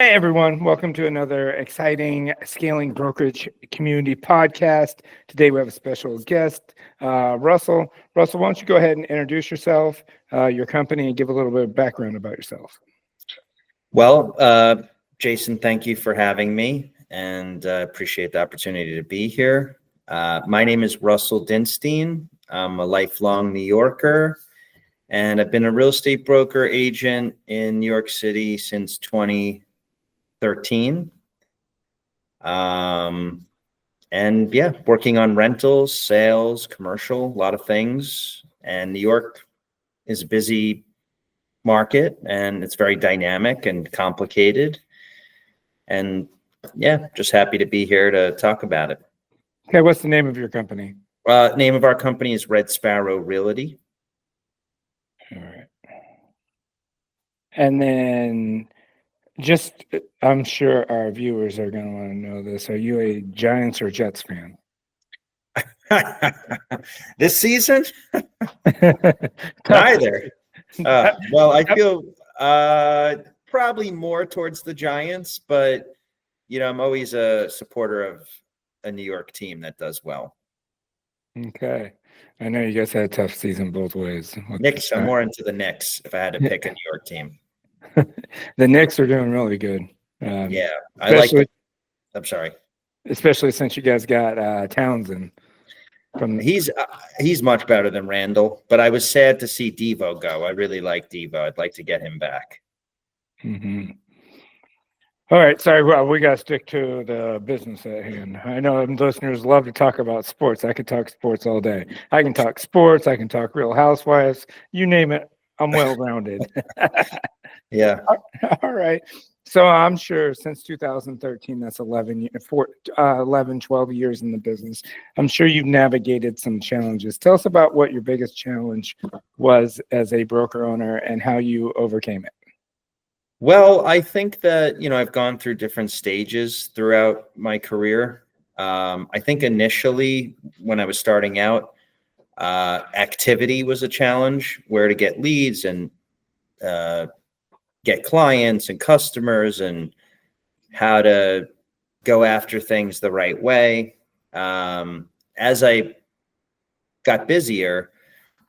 Hey everyone, welcome to another exciting Scaling Brokerage Community podcast. Today we have a special guest, Russell. Russell, why don't you go ahead and introduce yourself, your company, and give a little bit of background about yourself. Well, Jason, thank you for having me, and appreciate the opportunity to be here. My name is Russell Dinstein. I'm a lifelong New Yorker, and I've been a real estate broker agent in New York City since 2013. And yeah, working on rentals, sales, commercial, a lot of things. And New York is a busy market, and it's very dynamic and complicated. And yeah, just happy to be here to talk about it. Okay, what's the name of your company? Name of our company is Sparrow Realty. All right. And then I'm sure our viewers are going to want to know this. Are you a Giants or Jets fan? This season? Neither. Well, I feel probably more towards the Giants, but I'm always a supporter of a New York team that does well. Okay. I know you guys had a tough season both ways. Knicks, I'm more into the Knicks if I had to pick a New York team. The Knicks are doing really good. Yeah, I like it. I'm sorry. Especially since you guys got Townsend. He's much better than Randall, but I was sad to see Devo go. I really like Devo. I'd like to get him back. Mm-hmm. All right, sorry. Well, we got to stick to the business at hand. I know listeners love to talk about sports. I could talk sports all day. I can talk sports. I can talk Real Housewives. You name it. I'm well-rounded. Yeah. All right. So I'm sure since 2013, that's 11, 12 years in the business. I'm sure you've navigated some challenges. Tell us about what your biggest challenge was as a broker owner and how you overcame it. Well, I think that, I've gone through different stages throughout my career. I think initially when I was starting out, activity was a challenge, where to get leads and get clients and customers and how to go after things the right way. As I got busier,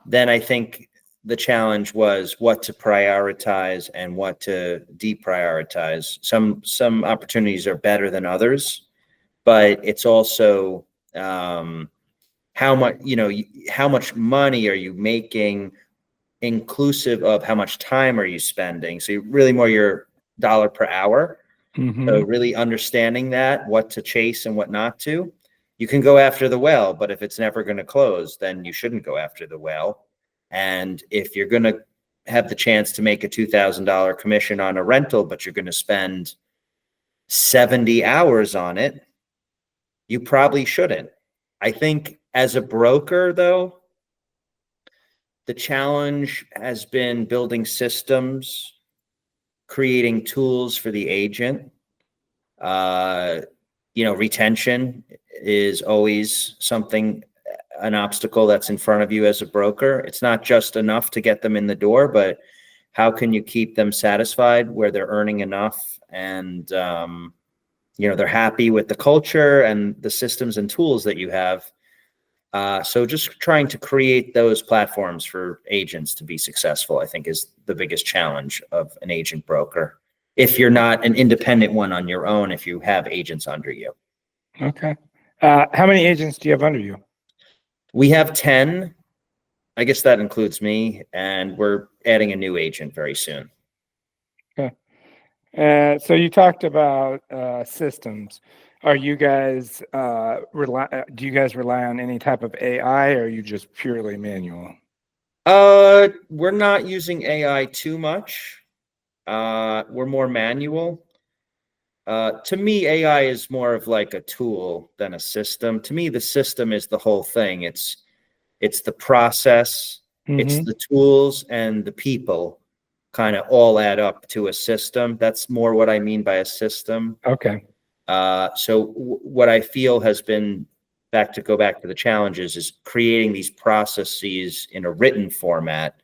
then I think the challenge was what to prioritize and what to deprioritize. Some opportunities are better than others, but it's also how much money are you making, inclusive of how much time are you spending. So really more your dollar per hour. Mm-hmm. So really understanding that, what to chase and what not to. You can go after the whale, but if it's never going to close, then you shouldn't go after the whale. And if you're going to have the chance to make a $2,000 commission on a rental, but you're going to spend 70 hours on it, you probably shouldn't. I think as a broker, though, the challenge has been building systems, creating tools for the agent. Retention is always an obstacle that's in front of you as a broker. It's not just enough to get them in the door, but how can you keep them satisfied where they're earning enough and, they're happy with the culture and the systems and tools that you have. So just trying to create those platforms for agents to be successful, I think, is the biggest challenge of an agent broker. If you're not an independent one on your own, if you have agents under you. Okay. How many agents do you have under you? We have 10. I guess that includes me, and we're adding a new agent very soon. Okay. So you talked about systems. Are you guys do you guys rely on any type of AI, or are you just purely manual? We're not using AI too much. We're more manual. To me, AI is more of like a tool than a system. To me, the system is the whole thing. It's the process, it's the tools, and the people kind of all add up to a system. That's more what I mean by a system. Okay. So what I feel has been, go back to the challenges, is creating these processes in a written format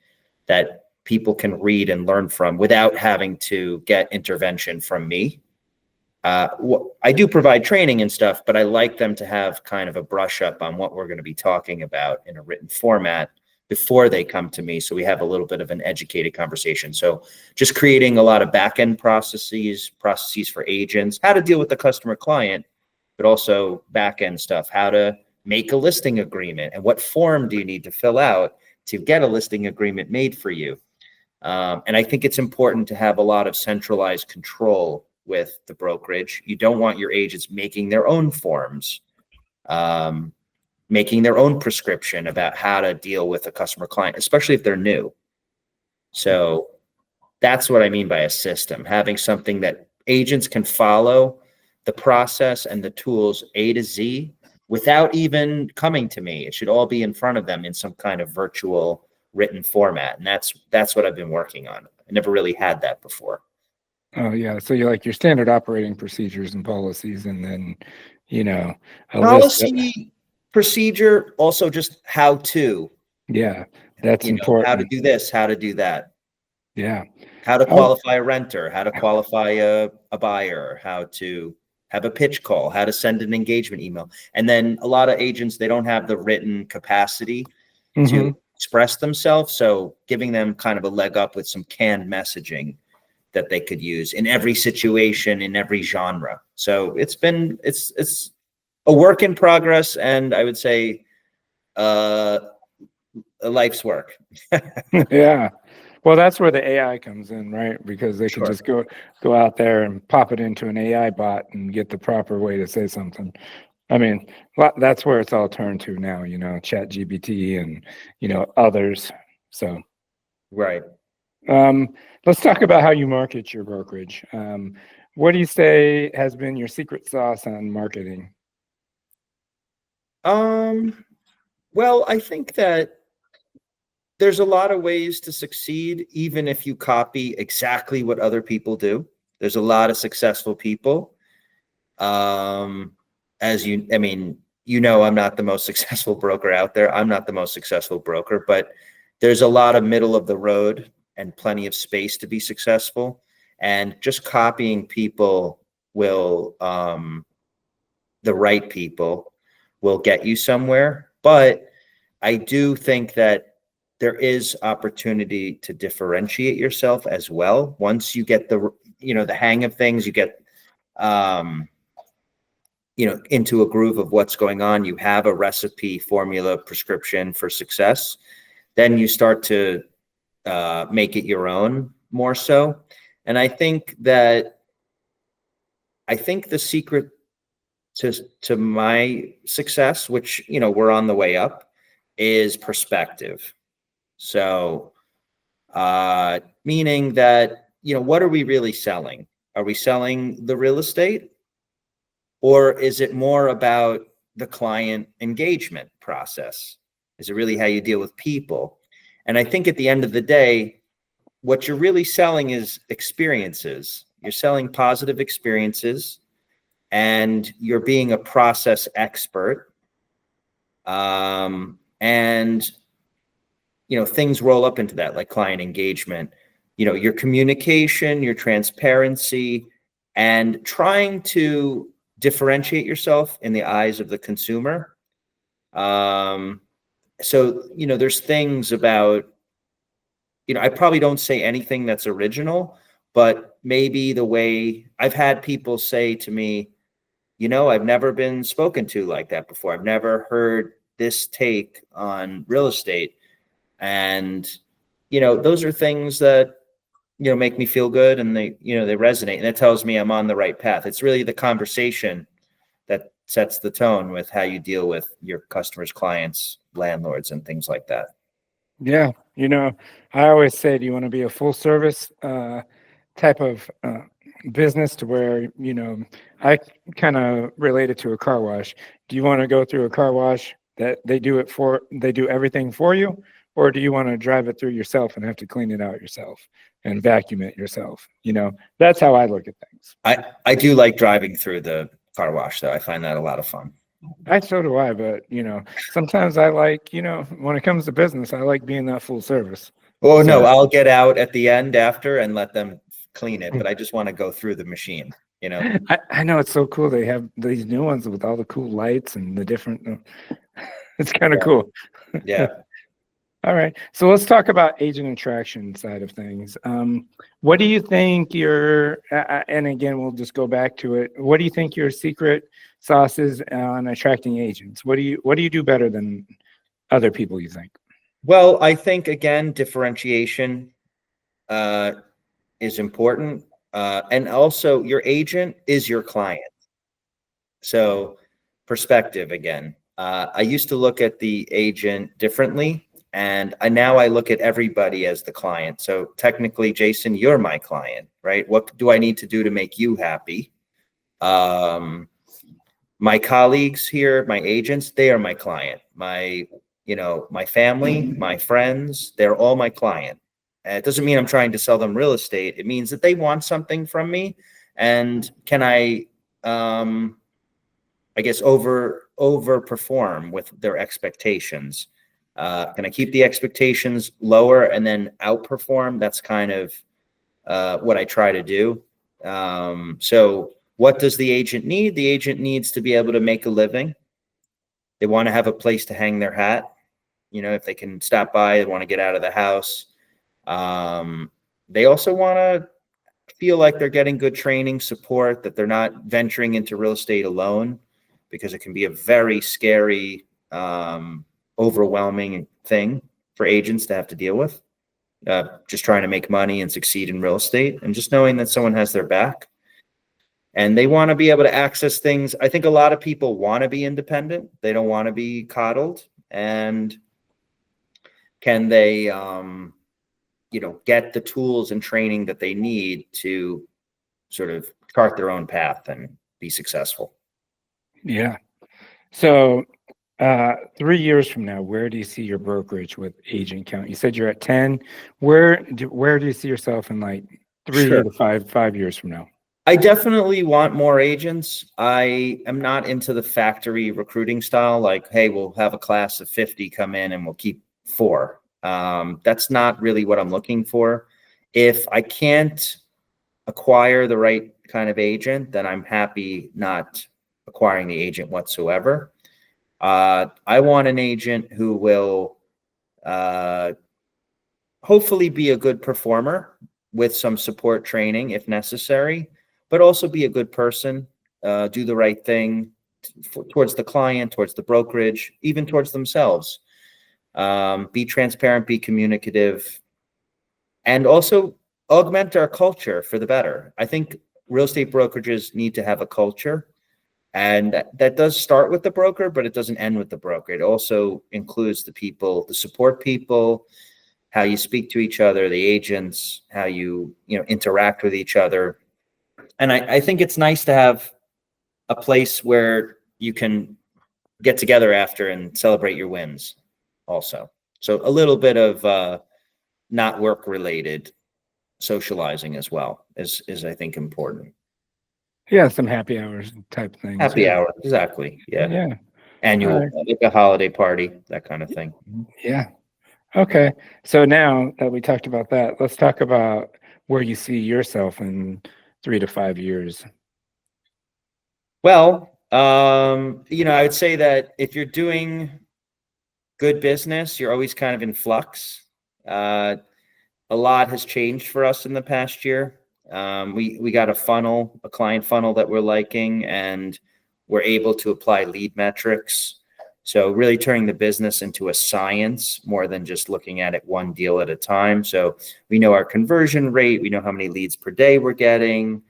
that people can read and learn from without having to get intervention from me. I do provide training and stuff, but I like them to have kind of a brush up on what we're going to be talking about in a written format before they come to me. So we have a little bit of an educated conversation. So just creating a lot of back-end processes for agents, how to deal with the customer client, but also back-end stuff, how to make a listing agreement and what form do you need to fill out to get a listing agreement made for you. And I think it's important to have a lot of centralized control with the brokerage. You don't want your agents making their own forms, making their own prescription about how to deal with a customer client, especially if they're new. So that's what I mean by a system, having something that agents can follow the process and the tools A to Z without even coming to me. It should all be in front of them in some kind of virtual written format. And that's what I've been working on. I never really had that before. Oh yeah. So you like your standard operating procedures and policies, and then, a Policy, procedure, also just how to. Yeah, that's important. How to do this, how to do that. Yeah. How to qualify a renter, how to qualify a buyer, how to have a pitch call, how to send an engagement email. And then a lot of agents, they don't have the written capacity to express themselves. So giving them kind of a leg up with some canned messaging that they could use in every situation, in every genre. So it's a work in progress, and I would say a life's work. Yeah. Well, that's where the AI comes in, right? Because they can just go out there and pop it into an AI bot and get the proper way to say something. I mean, that's where it's all turned to now, Chat GPT and, others. So. Right. Let's talk about how you market your brokerage. What do you say has been your secret sauce on marketing? Well, I think that there's a lot of ways to succeed, even if you copy exactly what other people do. There's a lot of successful people. I'm not the most successful broker out there. I'm not the most successful broker, but there's a lot of middle of the road and plenty of space to be successful. And just copying people the right people will get you somewhere. But I do think that there is opportunity to differentiate yourself as well. Once you get the hang of things, you get, into a groove of what's going on, you have a recipe, formula, prescription for success, then you start to make it your own more so. And I think the secret to my success, which, we're on the way up, is perspective. So, meaning that, what are we really selling? Are we selling the real estate? Or is it more about the client engagement process? Is it really how you deal with people? And I think at the end of the day, what you're really selling is experiences. You're selling positive experiences, and you're being a process expert. And things roll up into that, like client engagement, your communication, your transparency, and trying to differentiate yourself in the eyes of the consumer. So, there's things about, I probably don't say anything that's original, but maybe the way I've had people say to me, I've never been spoken to like that before. I've never heard this take on real estate. And, those are things that, make me feel good, and they resonate, and that tells me I'm on the right path. It's really the conversation that sets the tone with how you deal with your customers, clients, landlords, and things like that. Yeah. I always say, do you want to be a full service type of business, to where, I kind of relate it to a car wash. Do you want to go through a car wash that they do everything for you? Or do you want to drive it through yourself and have to clean it out yourself and vacuum it yourself? That's how I look at things. I do like driving through the car wash, though. I find that a lot of fun. So do I, but sometimes I like, when it comes to business, I like being that full service. Oh, no, So I'll get out at the end after and let them clean it, but I just want to go through the machine, you know? I know it's so cool. They have these new ones with all the cool lights and the different. It's kind of Yeah. cool. Yeah. All right. So let's talk about agent attraction side of things. What do you think and again, we'll just go back to it. What do you think your secret sauce is on attracting agents? What do you do better than other people, you think? Well, I think again, differentiation is important. And also your agent is your client. So perspective again. I used to look at the agent differently, and now I look at everybody as the client. So technically, Jason, you're my client, right? What do I need to do to make you happy? My colleagues here, my agents, they are my client. My family, my friends, they're all my client. And it doesn't mean I'm trying to sell them real estate. It means that they want something from me, and can I guess overperform with their expectations. Can I keep the expectations lower and then outperform? That's kind of what I try to do. So what does the agent need? The agent needs to be able to make a living. They want to have a place to hang their hat. You know, if they can stop by, they want to get out of the house. They also want to feel like they're getting good training support, that they're not venturing into real estate alone, because it can be a very scary, overwhelming thing for agents to have to deal with. Just trying to make money and succeed in real estate, and just knowing that someone has their back. And they want to be able to access things. I think a lot of people want to be independent. They don't want to be coddled. And can they, get the tools and training that they need to sort of chart their own path and be successful? Yeah. So 3 years from now, where do you see your brokerage with agent count? You said you're at 10. Where do you see yourself in like three Sure. to five years from now? I definitely want more agents. I am not into the factory recruiting style, like, hey, we'll have a class of 50 come in and we'll keep 4. That's not really what I'm looking for. If I can't acquire the right kind of agent, then I'm happy not acquiring the agent whatsoever. I want an agent who will hopefully be a good performer with some support training if necessary, but also be a good person, do the right thing towards the client, towards the brokerage, even towards themselves. Be transparent, be communicative, and also augment our culture for the better. I think real estate brokerages need to have a culture, and that does start with the broker, but it doesn't end with the broker. It also includes the people, the support people, how you speak to each other, the agents, how you interact with each other. And I think it's nice to have a place where you can get together after and celebrate your wins also. So a little bit of not work related socializing as well is I think important. Yeah, some happy hours type things. Happy Yeah. hour, exactly. Yeah. Yeah. Annual, All like a holiday party, that kind of thing. Yeah. Okay. So now that we talked about that, let's talk about where you see yourself in 3 to 5 years. Well, I would say that if you're doing good business, you're always kind of in flux. A lot has changed for us in the past year. We got a client funnel that we're liking, and we're able to apply lead metrics. So really turning the business into a science more than just looking at it one deal at a time. So we know our conversion rate, we know how many leads per day we're getting.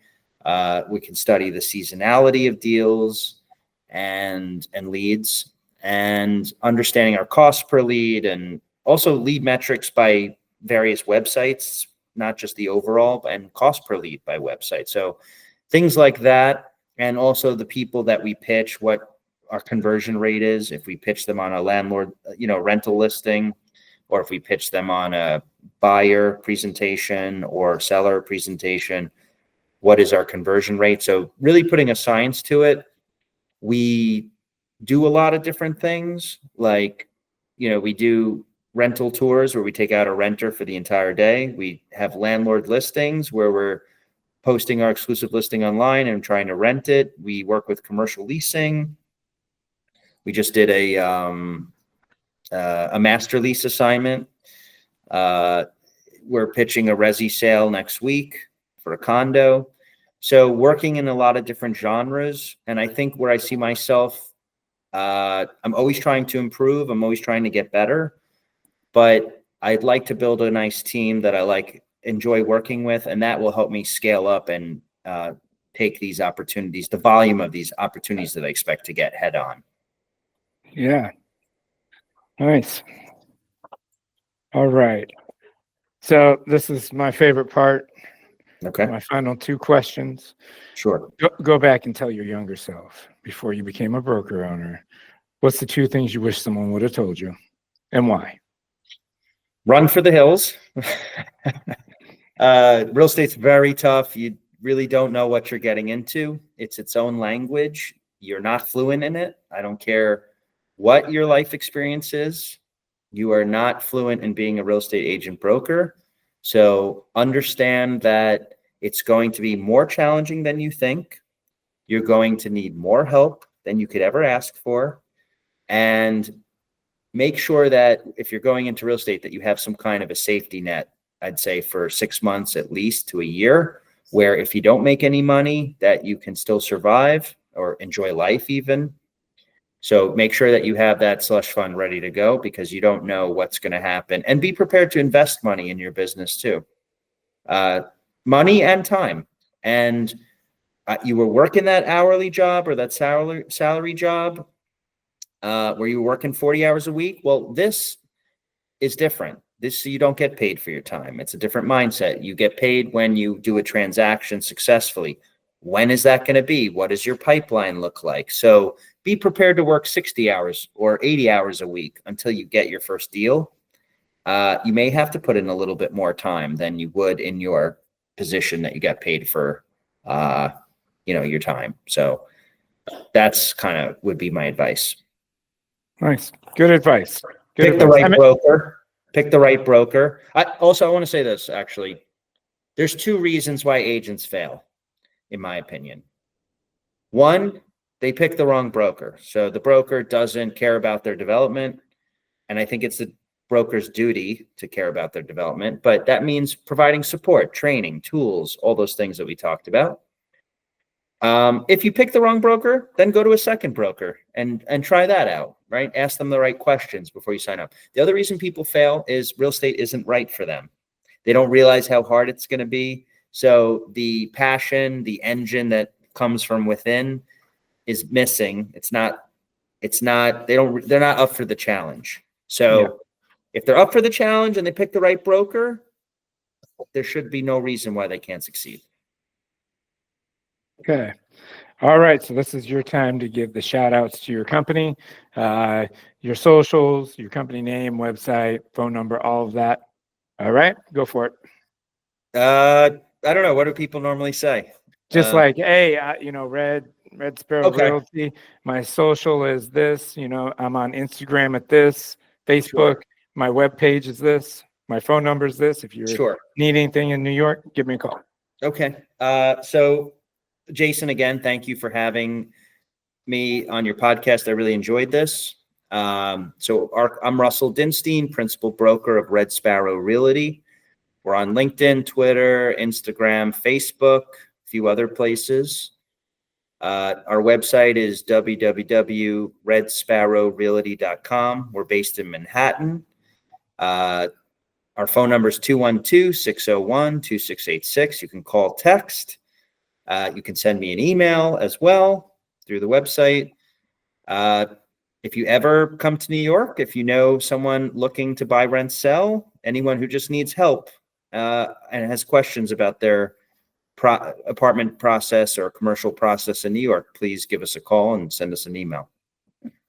We can study the seasonality of deals and leads, and understanding our cost per lead, and also lead metrics by various websites, not just the overall, and cost per lead by website. So things like that. And also the people that we pitch, what our conversion rate is, if we pitch them on a landlord, rental listing, or if we pitch them on a buyer presentation or seller presentation, what is our conversion rate? So really putting a science to it. We do a lot of different things, like, we do rental tours where we take out a renter for the entire day. We have landlord listings where we're posting our exclusive listing online and trying to rent it. We work with commercial leasing. We just did a master lease assignment. We're pitching a resi sale next week for a condo. So working in a lot of different genres. And I think where I see myself, I'm always trying to improve. I'm always trying to get better, but I'd like to build a nice team that I enjoy working with, and that will help me scale up and take these opportunities, the volume of these opportunities that I expect to get head on. Yeah. Nice. All right. So this is my favorite part. Okay. My final 2 questions. Sure. Go back and tell your younger self before you became a broker owner. What's the 2 things you wish someone would have told you, and why? Run for the hills. Real estate's very tough. You really don't know what you're getting into. It's its own language. You're not fluent in it. I don't care what your life experience is. You are not fluent in being a real estate agent broker. So understand that it's going to be more challenging than you think. You're going to need more help than you could ever ask for. And make sure that if you're going into real estate, that you have some kind of a safety net, I'd say for 6 months at least to a year, where if you don't make any money, that you can still survive or enjoy life even. So make sure that you have that slush fund ready to go, because you don't know what's going to happen, and be prepared to invest money in your business too. Money and time. And you were working that hourly job or that salary job where you were working 40 hours a week. Well, this is different. You don't get paid for your time. It's a different mindset. You get paid when you do a transaction successfully. When is that going to be? What does your pipeline look like? So be prepared to work 60 hours or 80 hours a week until you get your first deal. You may have to put in a little bit more time than you would in your position that you get paid for, your time. So that's kind of would be my advice. Nice. Good advice. Pick the right broker. Pick the right broker. I want to say this, actually. There's 2 reasons why agents fail, in my opinion. One, they pick the wrong broker. So the broker doesn't care about their development. And I think it's the broker's duty to care about their development. But that means providing support, training, tools, all those things that we talked about. If you pick the wrong broker, then go to a second broker and try that out, right? Ask them the right questions before you sign up. The other reason people fail is real estate isn't right for them. They don't realize how hard it's going to be. So the passion, the engine that comes from within is missing. They're not up for the challenge. So if they're up for the challenge and they pick the right broker, there should be no reason why they can't succeed. Okay. All right. So this is your time to give the shout outs to your company, your socials, your company name, website, phone number, all of that. All right. Go for it. I don't know. What do people normally say? Just hey, Red Sparrow Realty. My social is this, I'm on Instagram at this, Facebook. Sure. My webpage is this. My phone number is this. If you need anything in New York, give me a call. Okay. So Jason, again, thank you for having me on your podcast. I really enjoyed this. I'm Russell Dinstein, principal broker of Red Sparrow Realty. We're on LinkedIn, Twitter, Instagram, Facebook, a few other places. Our website is www.redsparrowrealty.com. We're based in Manhattan. Our phone number is 212-601-2686. You can call, text. You can send me an email as well through the website. If you ever come to New York, if you know someone looking to buy, rent, sell, anyone who just needs help and has questions about their apartment process or commercial process in New York, please give us a call and send us an email.